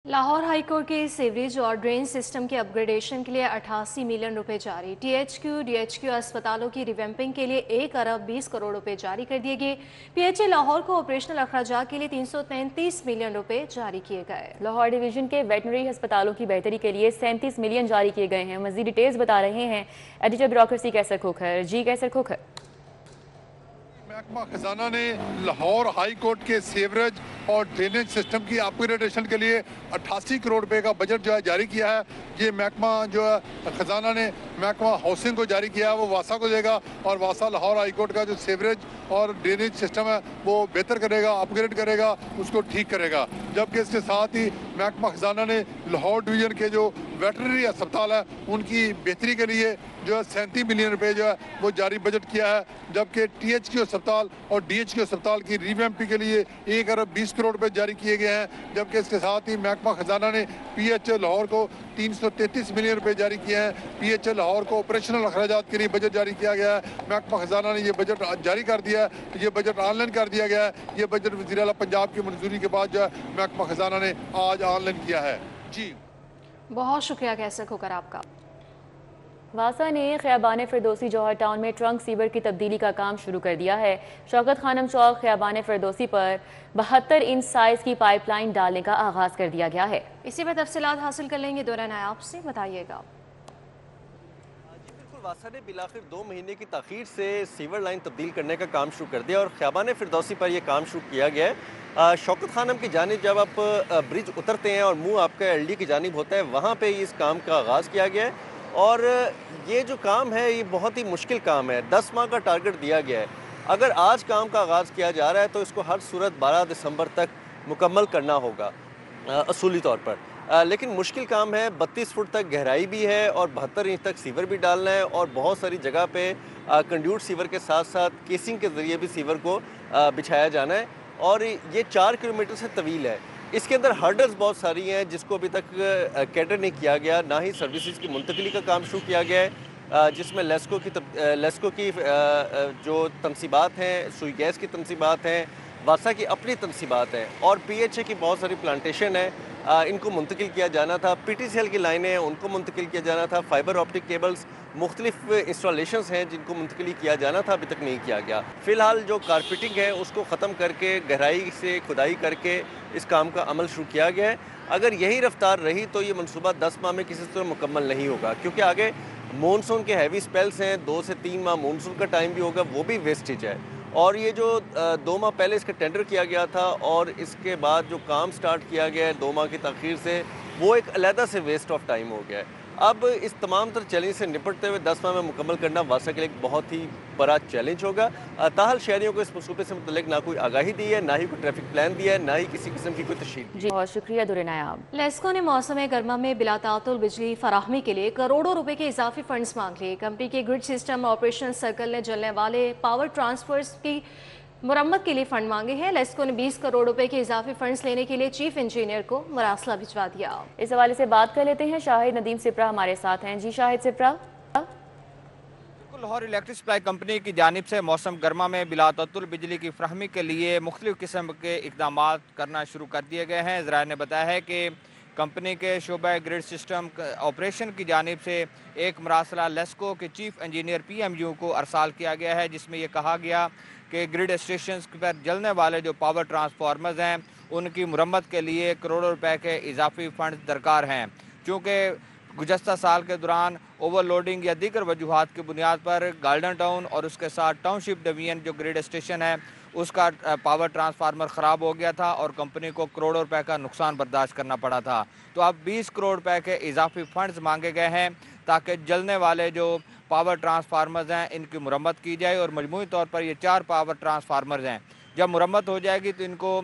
Lahore high court के sewerage और drain system के अपग्रेडेशन के लिए 88 मिलियन रुपए जारी। टीएचक्यू डीएचक्यू अस्पतालों की रिवैम्पिंग के लिए 1 अरब 20 करोड़ रुपए जारी कर दिए गए। पीएचए लाहौर को ऑपरेशनल अखराजात के लिए 333 मिलियन रुपए जारी किए गए। लाहौर डिवीजन के वेटनरी अस्पतालों की बेहतरी के लिए 37 मिलियन जारी किए गए हैं। मजीद डिटेल्स बता रहे हैं एडिटर ब्यूरोक्रेसी कैसर खोखर। जी कैसर खोखर। महकमा खजाना ने लाहौर हाई कोर्ट के सीवरेज और ड्रेनेज सिस्टम की अपग्रेडेशन के लिए 88 करोड़ रुपए का बजट जो है जारी किया है। ये महकमा जो है खजाना ने महकमा हाउसिंग को जारी किया है, वो वासा को देगा और वासा लाहौर हाई कोर्ट का जो सीवरेज और ड्रेनेज सिस्टम है वो बेहतर करेगा, अपग्रेड करेगा, उसको ठीक करेगा। जबकि इसके साथ ही महकमा खजाना ने लाहौर डिवीजन के जो वेटनरी अस्पताल है उनकी बेहतरी के लिए जो है 37 मिलियन रुपए जो है वो जारी बजट किया है। जबकि टीएचक्यू अस्पताल और डीएचक्यू अस्पताल की रिवैम्पिंग के लिए 1 अरब 20 करोड़ रुपए जारी किए गए हैं। जबकि इसके साथ ही महकमा खजाना ने पीएचए लाहौर को 333 मिलियन रुपए जारी किए हैं। पीएचए लाहौर को ऑपरेशनल अखराजात के लिए बजट जारी किया गया है। महकमा खजाना ने ये बजट जारी कर दिया है, ये बजट ऑनलाइन कर दिया गया है। ये बजट वज़ीर आला पंजाब की मंजूरी के बाद जो है महकमा खजाना ने आज ऑनलाइन किया है। जी बहुत शुक्रिया कैसर खोखर आपका। वासा ने खयाबान फिरदौसी जौहर टाउन में ट्रंक सीवर की तब्दीली का काम शुरू कर दिया है। शौकत खानम चौक खयाबान फिरदौसी पर 72 इंच साइज की पाइपलाइन डालने का आगाज कर दिया गया है। इसी पर तफसीलात हासिल कर लेंगे दौरान आपसे, बताइएगा। वासा ने बिलाखिर 2 महीने की ताखीर से सीवर लाइन तब्दील करने का काम शुरू कर दिया और खयाबान फिरदौसी पर यह काम शुरू किया गया है। शौकत खानम की जानिब जब आप ब्रिज उतरते हैं और मुंह आपका एलडी की जानिब होता है, वहाँ पे इस काम का आगाज़ किया गया है। और ये जो काम है ये बहुत ही मुश्किल काम है। 10 माह का टारगेट दिया गया है। अगर आज काम का आगाज़ किया जा रहा है तो इसको हर सूरत 12 दिसंबर तक मुकम्मल करना होगा असूली तौर पर। लेकिन मुश्किल काम है। 32 फुट तक गहराई भी है और 72 इंच तक सीवर भी डालना है और बहुत सारी जगह पे कंड्यूट सीवर के साथ साथ केसिंग के ज़रिए भी सीवर को बिछाया जाना है और ये 4 किलोमीटर से तवील है। इसके अंदर हर्डल्स बहुत सारी हैं जिसको अभी तक कैटर नहीं किया गया। ना ही सर्विसेज की मुंतकली का काम शुरू किया गया है, जिसमें लेस्को की जो तनसीबात हैं, सुई गैस की तनसीबात हैं, वासा की अपनी तनसीबात हैं और पीएचए की बहुत सारी प्लांटेशन है, इनको मुंतकिल किया जाना था। पीटीसीएल की लाइनें हैं उनको मुंतकिल किया जाना था। फाइबर ऑप्टिक केबल्स, मुख्तलिफ इंस्टॉलेशंस हैं जिनको मुंतकिल किया जाना था, अभी तक नहीं किया गया। फ़िलहाल जो कारपेटिंग है उसको ख़त्म करके गहराई से खुदाई करके इस काम का अमल शुरू किया गया है। अगर यही रफ्तार रही तो ये मनसूबा 10 माह में किसी तरह मुकम्मल नहीं होगा, क्योंकि आगे मानसून के हैवी स्पेल्स हैं। 2 से 3 माह मानसून का टाइम भी होगा, वो भी वेस्टेज है। और ये जो 2 माह पहले इसका टेंडर किया गया था और इसके बाद जो काम स्टार्ट किया गया है 2 माह की तख़ीर से, वो एक अलहदा से वेस्ट ऑफ टाइम हो गया है। अब इस तमाम तर चैलेंज से निपटते हुए 10 माह में मुकम्मल करना वासा के लिए एक बहुत ही बड़ा चैलेंज होगा। ताहल शहरियों को इस मनसूबे से मुतल्लिक ना कोई आगाही दी है, ना ही कोई ट्रैफिक प्लान दिया है, ना ही किसी किस्म की कोई तशरीह। जी बहुत शुक्रिया दुरेनायाब। लेस्को ने मौसम गर्मा में बिला तातुल बिजली फराहमी के लिए करोड़ों रुपए के इजाफी फंड्स मांग लिए। कंपनी के ग्रिड सिस्टम ऑपरेशन सर्कल ने जलने वाले पावर ट्रांसफर्स की मुरम्मत के लिए फंड मांगे हैं। लेस्को ने 20 करोड़ रुपए के इजाफी फंड्स लेने के लिए चीफ इंजीनियर को मरासला भिजवा दिया। इस हवाले से बात कर लेते हैं। शाहिद नदीम सिप्रा हमारे साथ हैं। जी Shahid Sipra. Lahore electric supply company की जानिब से मौसम गर्मा में बिला तातुल बिजली की फ्राहमी के लिए मुख्तलिफ किस्म के इकदाम करना शुरू कर दिए गए हैं। ज़राए ने बताया है कि कंपनी के शोबा ग्रिड सिस्टम ऑपरेशन की जानिब से एक मरासला लेस्को के चीफ इंजीनियर PMU को अरसाल किया गया है, जिसमें यह कहा गया कि ग्रिड स्टेशन पर जलने वाले जो पावर ट्रांसफार्मर्स हैं उनकी मुरम्मत के लिए करोड़ों रुपए के इजाफी फंड दरकार हैं। चूँकि गुज़श्ता साल के दौरान ओवरलोडिंग या दीगर वजूहात की बुनियाद पर गार्डन टाउन और उसके साथ टाउनशिप डिवीजन जो ग्रिड स्टेशन है उसका पावर ट्रांसफार्मर ख़राब हो गया था और कंपनी को करोड़ों रुपए का नुकसान बर्दाश्त करना पड़ा था। तो अब 20 करोड़ रुपए के इजाफी फंड्स मांगे गए हैं ताकि जलने वाले जो पावर ट्रांसफार्मर्स हैं इनकी मुरम्मत की जाए और मजमूई तौर पर ये 4 पावर ट्रांसफार्मर्स हैं। जब मुरम्मत हो जाएगी तो इनको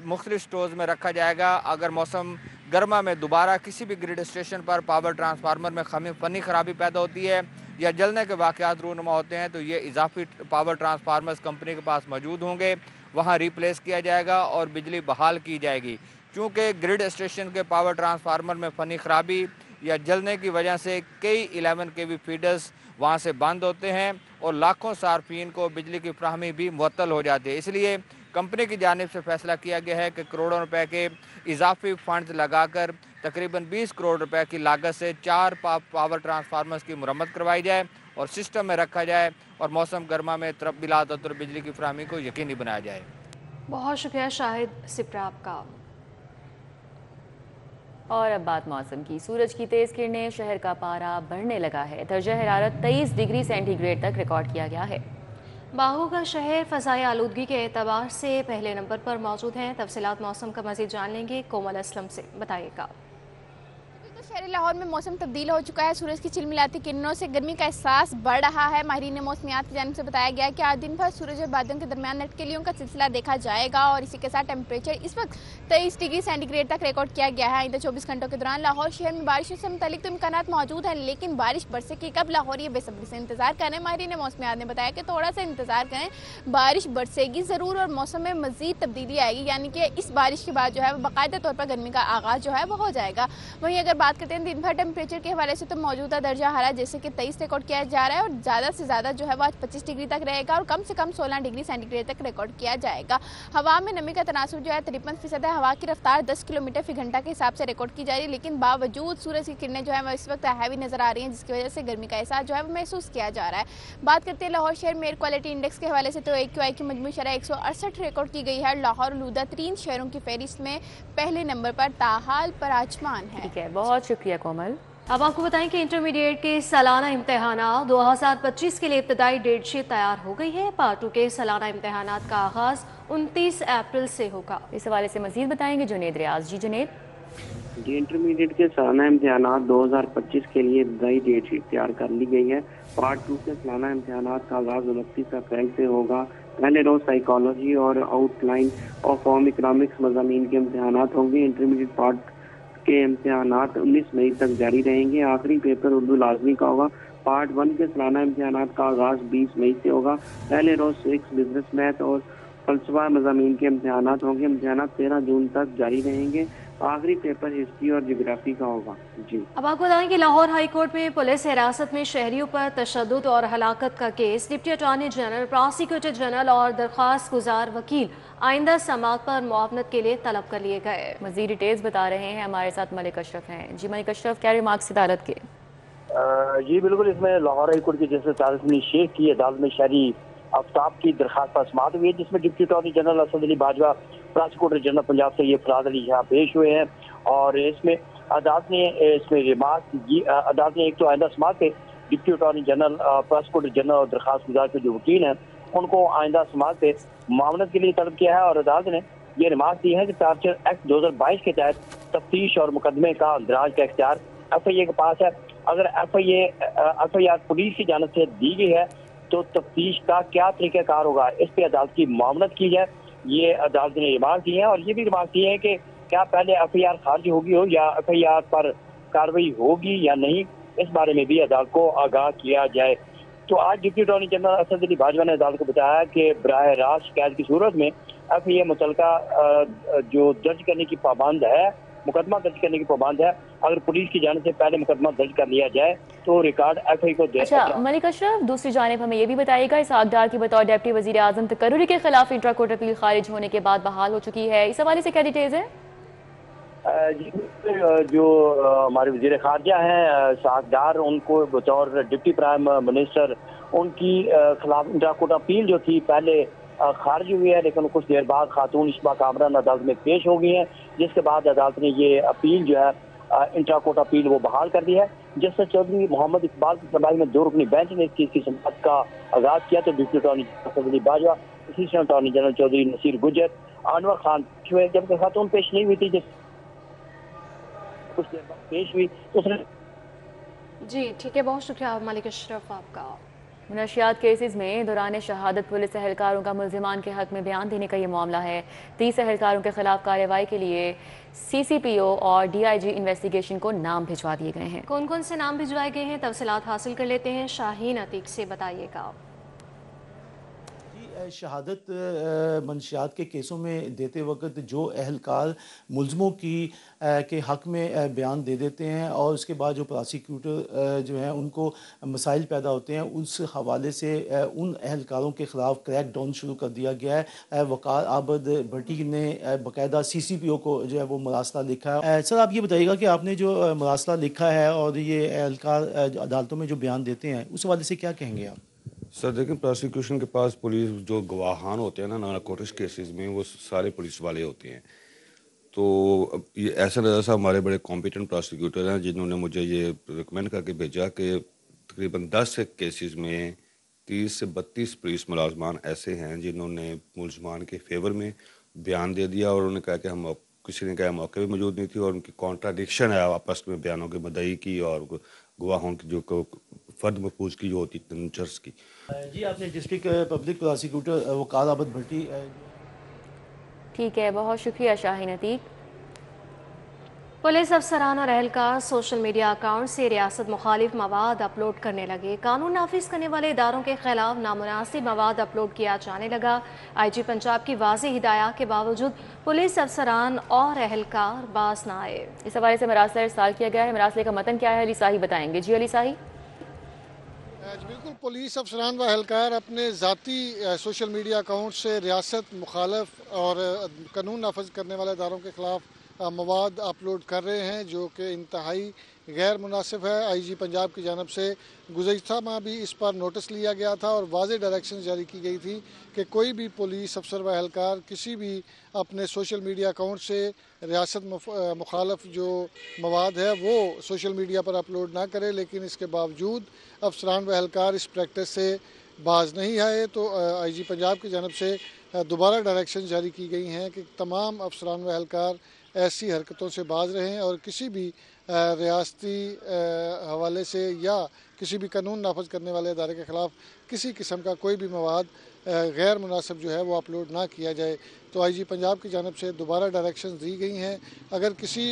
मुख्तलिफ स्टोर्स में रखा जाएगा। अगर मौसम गर्मा में दोबारा किसी भी ग्रिड स्टेशन पर पावर ट्रांसफार्मर में फ़नी ख़राबी पैदा होती है या जलने के वाक़यात रूनुमा होते हैं तो ये इजाफी पावर ट्रांसफार्मर्स कंपनी के पास मौजूद होंगे, वहाँ रिप्लेस किया जाएगा और बिजली बहाल की जाएगी। चूँकि ग्रिड स्टेशन के पावर ट्रांसफार्मर में फ़नी ख़राबी या जलने की वजह से कई 11 kV फीडर्स वहाँ से बंद होते हैं और लाखों सार्फिन को बिजली की फ्राहमी भी मुअत्तल हो जाती है। इसलिए कंपनी की जानिब से फैसला किया गया है कि करोड़ों रुपए के इजाफी फंड्स लगाकर तकरीबन 20 करोड़ रुपए की लागत से 4 पावर ट्रांसफार्मर्स की मुरम्मत करवाई जाए और सिस्टम में रखा जाए और मौसम गर्मा में बिला तअत्तुर बिजली की फराहमी को यकीनी बनाया जाए। बहुत शुक्रिया शाहिद सिप्रा आपका। और अब बात मौसम की। सूरज की तेज़ किरणें, शहर का पारा बढ़ने लगा है। दर्जा हरारत 23 डिग्री सेंटीग्रेड तक रिकॉर्ड किया गया है। बागों का शहर फ़ज़ाई आलूदगी के एतबार से पहले नंबर पर मौजूद हैं। तफसीलात मौसम का मज़ीद जान लेंगे कोमल असलम से, बताइएगा। शहरी लाहौर में मौसम तब्दील हो चुका है। सूरज की चिलमिलाती किरणों से गर्मी का एहसास बढ़ रहा है। माहिरीन मौसमियात की जानिब से बताया गया है कि आज दिन भर सूरज और बादलों के दरमियान लटकेलियों का सिलसिला देखा जाएगा और इसी के साथ टेम्परेचर इस वक्त 23 डिग्री सेंटीग्रेड तक रिकॉर्ड किया गया है। आइंदा 24 घंटों के दौरान लाहौर शहर में बारिशों से मुतालिक तो इम्कानात मौजूद हैं, लेकिन बारिश बरसे कि कब लाहौर ये बेसब्री से इंतजार करें। माहिरीन मौसमियात ने बताया कि थोड़ा सा इंतजार करें, बारिश बरसेगी ज़रूर और मौसम में मजीद तब्दीली आएगी, यानी कि इस बारिश के बाद जो है वो बाकायदा तौर पर गर्मी का आगाज़ जो है वो हो जाएगा। वहीं अगर बात करते हैं दिन भर टेम्परेचर के हवाले से, तो मौजूदा दर्जा हरारत जैसे कि 23 रिकॉर्ड किया जा रहा है और ज़्यादा से ज़्यादा जो है वो आज 25 डिग्री तक रहेगा और कम से कम 16 डिग्री सेंटीग्रेड तक रिकॉर्ड किया जाएगा। हवा में नमी का तनासुर जो है 53% है। हवा की रफ्तार 10 किलोमीटर फी घंटा के हिसाब से रिकॉर्ड की जा रही है, लेकिन बावजूद सूरज की किरणें जो है वो इस वक्त हैवी नजर आ रही हैं, जिसकी वजह से गर्मी का एहसास जो है वो महसूस किया जा रहा है। बात करते हैं लाहौर शहर में एयर क्वालिटी इंडेक्स के हवाले से, तो AQI की मजमूई शरह 168 रिकॉर्ड की गई है। लाहौर लूदा 3 शहरों की फहरिस्त में पहले नंबर पर ताहाल पराजमान है। ठीक है, बहुत शुक्रिया कोमल। अब आपको बताएं कि इंटरमीडिएट के सालाना इम्तहानात 2025 के लिए इब्तदाई डेट शीट तैयार हो गई है। पार्ट 2 के सालाना इम्तहानात का आगाज़ 29 अप्रैल से होगा। इस हवाले से मजीद बताएंगे जुनेद रियाज। जी जुनेद। जी, इंटरमीडिएट के सालाना इम्तहानात 2025 के लिए इब्तदाई डेट शीट तैयार कर ली गई है। पार्ट 2 के सालाना इम्तहानात का आगाज़ 29 अप्रैल से होगा। पहले रोज साइकोलॉजी और आउटलाइन ऑफ फॉर्म इकनॉमिक्स मज़ामीन के इम्तहानात होंगे। इंटरमीडिएट पार्ट के इम्तहानात 19 मई तक जारी रहेंगे। आखिरी पेपर उर्दू लाजमी का होगा। पार्ट 1 के सालाना इम्तहानात का आगाज़ 20 मई से होगा। पहले रोज सिविक्स, बिजनेस, मैथ और फलसफा मज़ामीन के इम्तहानात होंगे। इम्तहानात 13 जून तक जारी रहेंगे। आखिरी पेपर हिस्ट्री और जियोग्राफी का होगा। जी, अब आपको बताएं कि लाहौर हाई कोर्ट में पुलिस हिरासत में शहरियों पर तशद्दुद और हलाकत का case deputy attorney general, prosecutor general और दरख्वास्त गुजार वकील आइंदा समाअत पर मुआवनत के लिए तलब कर लिए गए। मजीद डिटेल्स बता रहे हैं हमारे साथ मलिक अशरफ हैं। जी मलिक अशरफ, क्या रिमार्क्स अदालत के? जी बिल्कुल, इसमें लाहौर हाई कोर्ट की जैसे तारिफनी शेख की अदालत में शहरी आफ्ताब की दरखास्त पर समाअत हुई है, जिसमें deputy attorney general Asad Ali Bajwa, prosecutor general Punjab से ये फराद अली यहाँ पेश हुए हैं। और इसमें अदालत ने इसमें रिमार्क अदालत ने एक तो आइंदा समाअत पे deputy attorney general, prosecutor general और दरखास्त गुजार के जो वकील हैं उनको आइंदा समाअत पे मुआवनत के लिए तलब किया है। और अदालत ने ये रिमार्क दी है कि टार्चर एक्ट 2022 के तहत तफ्तीश और मुकदमे का अंदराज का इख्तियार FIA के पास है। अगर FIR पुलिस की जानिब से दी गई है तो तफ्तीश का क्या तरीक़ाकार होगा, इस पे अदालत की मुआवनत की जाए, ये अदालत ने रिमार्क दी है। और ये भी रिमार्क दी है कि क्या पहले FIR खारिज होगी हो या FIR पर कार्रवाई होगी या नहीं, इस बारे में भी अदालत को आगाह किया जाए। तो आज deputy attorney general Asad Ali Bajwa ने अदालत को बताया कि बराह रास्त शिकायत की सूरत में FIA मुतलका जो दर्ज करने की पाबंद है, मुकदमा दर्ज करने की पाबंद है। अगर पुलिस की जानिब से पहले मुकदमा दर्ज कर लिया जाए तो रिकॉर्ड FIA को दे। अच्छा मलिक अशरफ, दूसरी जानिब हमें ये भी बताइएगा, इसहाक डार की बतौर डिप्टी वज़ीर आज़म तकर्रुरी के खिलाफ इंट्रा कोर्ट अपील खारिज होने के बाद बहाल हो चुकी है, इस हवाले से क्या डिटेल्स है? जो हमारे वज़ीर ख़ारजा हैं इसहाक डार, उनको बतौर डिप्टी प्राइम मिनिस्टर उनकी खिलाफ इंट्रा कोर्ट अपील जो थी पहले खारिज हुई है, लेकिन कुछ देर बाद खातून इश्मा कामरान अदालत में पेश हो गई हैं, जिसके बाद अदालत ने ये अपील जो है इंट्रा कोर्ट अपील वो बहाल कर दी है। जस्टिस चौधरी मोहम्मद इकबाल की सरबराही में 2 रुकनी बेंच ने इस केस की समाअत का आगाज किया तो deputy attorney general Ali Bajwa, assistant attorney general Chaudhry Naseer Gujjar, Anwar Khan हुए, जबकि खातून पेश नहीं हुई थी, जिस कुछ देर बाद पेश हुई तो उसने। जी ठीक है, बहुत शुक्रिया मलिक अशरफ आपका। मुनशियात केसेस में दौरान शहादत पुलिस एहलकारों का मुल्जिमान के हक में बयान देने का ये मामला है। 30 एहलकारों के खिलाफ कार्रवाई के लिए CCPO और DIG इन्वेस्टिगेशन को नाम भिजवा दिए गए हैं। कौन कौन से नाम भिजवाए गए हैं, तफसीलात हासिल कर लेते हैं। शाहीन अतीक से बताइएगा। شہادت منشیات کے کیسوں میں دیتے وقت جو اہلکار ملزموں کے حق میں بیان دے دیتے ہیں اور اس کے بعد جو پراسیکیوٹر جو ہیں ان کو مسائل پیدا ہوتے ہیں، اس حوالے سے ان اہلکاروں کے خلاف کریک ڈاؤن شروع کر دیا گیا ہے۔ وقار عابد بھٹی نے باقاعدہ CCPO کو جو ہے وہ مراسلہ لکھا ہے۔ سر آپ یہ بتائیے گا کہ آپ نے جو مراسلہ لکھا ہے اور یہ اہلکار عدالتوں میں جو بیان دیتے ہیں اس حوالے سے کیا کہیں گے آپ؟ سر دیکھیں، پراسیکیوشن کے پاس پولیس جو گواہان ہوتے ہیں نا نارکوٹکس کیسز میں، وہ سارے پولیس والے ہوتے ہیں۔ تو یہ ایسا لگا سا ہمارے بڑے کمپیٹنٹ پراسیکیوٹر ہیں جنہوں نے مجھے یہ ریکمینڈ کر کے بھیجا کہ تقریباً 10 کیسز میں 30 سے 32 پولیس ملازمان ایسے ہیں جنہوں نے ملزمان کے فیور میں بیان دے دیا، اور انہوں نے کہا کہ ہم کسی نے کہا موقع بھی موجود نہیں تھی، اور ان کی کانٹراڈکشن ہے آپس میں بیانوں کے مدعی کی اور گواہوں کی جو فرد محفوظ کی جو ہوتی تنچرس کی۔ جی آپ نے ڈسٹرکٹ پبلک پراسیکیوٹر وقار عابد بھٹی۔ ٹھیک ہے، بہت شکریہ شاہین عتیق۔ پولیس افسران اور اہلکار سوشل میڈیا اکاؤنٹ سے ریاست مخالف مواد اپلوڈ کرنے لگے۔ قانون نافذ کرنے والے اداروں کے خلاف نامناسب مواد اپلوڈ کیا جانے لگا۔ IG پنجاب کی واضح ہدایات کے باوجود پولیس افسران اور اہلکار باز نہ آئے۔ اس حوالے سے مراسلہ ارسال کیا گیا ہے۔ مراسلے کا متن کیا ہے علی ساہی بتائیں گے۔ جی علی ساہی۔ بالکل، پولیس افسران و اہلکار اپنے ذاتی سوشل میڈیا اکاؤنٹ سے ریاست مخالف اور قانون نافذ کرنے والے اداروں کے خلاف مواد اپلوڈ کر رہے ہیں، جو کہ انتہائی غیر مناسب ہے۔ IG پنجاب کی جانب سے گزشتہ ماہ بھی اس پر نوٹس لیا گیا تھا اور واضح ڈائریکشن جاری کی گئی تھی کہ کوئی بھی پولیس افسر و اہلکار کسی بھی اپنے سوشل میڈیا اکاؤنٹ سے ریاست مخالف جو مواد ہے وہ سوشل میڈیا پر اپلوڈ نہ کرے، لیکن اس کے باوجود افسران و اہلکار اس پریکٹس سے باز نہیں آئے۔ تو IG پنجاب کی جانب سے دوبارہ ڈائریکشن جاری کی گئی ہیں کہ تمام افسران و اہلکار ایسی حرکتوں سے باز رہیں اور کسی بھی ریاستی حوالے سے یا کسی بھی قانون نافذ کرنے والے ادارے کے خلاف کسی قسم کا کوئی بھی مواد غیر مناسب جو ہے وہ اپلوڈ نہ کیا جائے۔ تو IG پنجاب کی جانب سے دوبارہ ڈائریکشن دی گئی ہیں۔ اگر کسی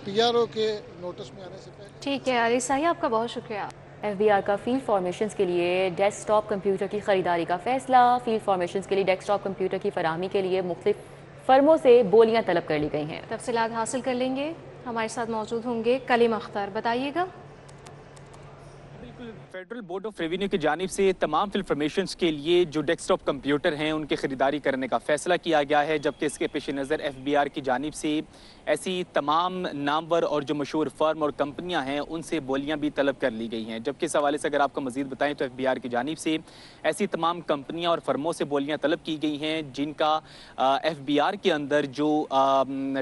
PRO کے نوٹس میں آنے سے پہلے۔ ٹھیک ہے علی ساہی، آپ کا بہت شکریہ۔ FBR کا فیلڈ فارمیشنز کے لیے ڈیسک ٹاپ کمپیوٹر کی خریداری کا فیصلہ۔ فیلڈ فارمیشنز کے لیے ڈیسک ٹاپ کمپیوٹر کی فراہمی کے لیے مختلف فرموں سے بولیاں طلب کر لی گئی ہیں۔ تفصیلات حاصل کر لیں گے، ہمارے ساتھ موجود ہوں گے کلیم اختر، بتائیے گا۔ فیڈرل بورڈ آف ریونیو کی جانب سے تمام فیلڈ فارمیشنز کے لیے جو ڈیسک ٹاپ کمپیوٹر ہیں ان کی خریداری کرنے کا فیصلہ کیا گیا ہے، جبکہ اس کے پیش نظر FBR کی جانب سے ایسی تمام نامور اور جو مشہور فرم اور کمپنیاں ہیں ان سے بولیاں بھی طلب کر لی گئی ہیں۔ جبکہ اس حوالے سے اگر آپ کو مزید بتائیں تو FBR کی جانب سے ایسی تمام کمپنیاں اور فرموں سے بولیاں طلب کی گئی ہیں جن کا FBR کے اندر جو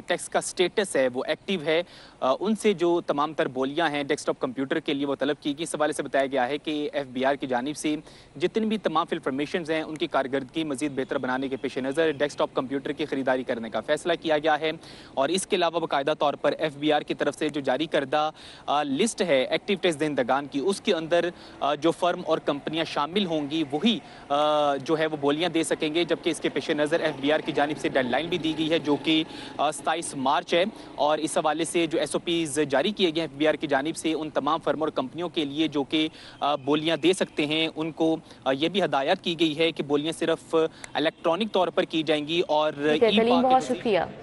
ٹیکس کا سٹیٹس ہے وہ ایکٹیو ہے، ان سے جو تمام تر بولیاں ہیں ڈیسک ٹاپ کمپیوٹر کے لیے وہ طلب کی گئی۔ اس حوالے سے بتایا گیا ہے کہ FBR کی جانب سے جتنی بھی تمام فیلڈ فارمیشنز ہیں ان کی کارکردگی مزید بہتر بنانے کے پیش نظر ڈیسک ٹاپ کمپیوٹر کی خریداری کرنے کا فیصلہ کیا گیا ہے، اور اس کے علاوہ باقاعدہ طور پر FBR کی طرف سے جو جاری کردہ لسٹ ہے ایکٹیو ٹیکس دہندگان کی، اس کے اندر جو فرم اور کمپنیاں شامل ہوں گی وہی جو ہے وہ بولیاں دے سکیں گے، جبکہ اس کے پیش نظر FBR کی جانب سے ڈیڈ لائن بھی دی گئی ہے جو کہ 27 مارچ ہے، اور اس حوالے سے جو SOPs جاری کیے گئے ہیں FBR کی جانب سے ان تمام فرم اور کمپنیوں کے لیے جو کہ بولیاں دے سکتے ہیں ان کو یہ بھی ہدایت کی گئی ہے کہ بولیاں صرف الیکٹرانک طور پر کی جائیں گی اور بہت شکریہ۔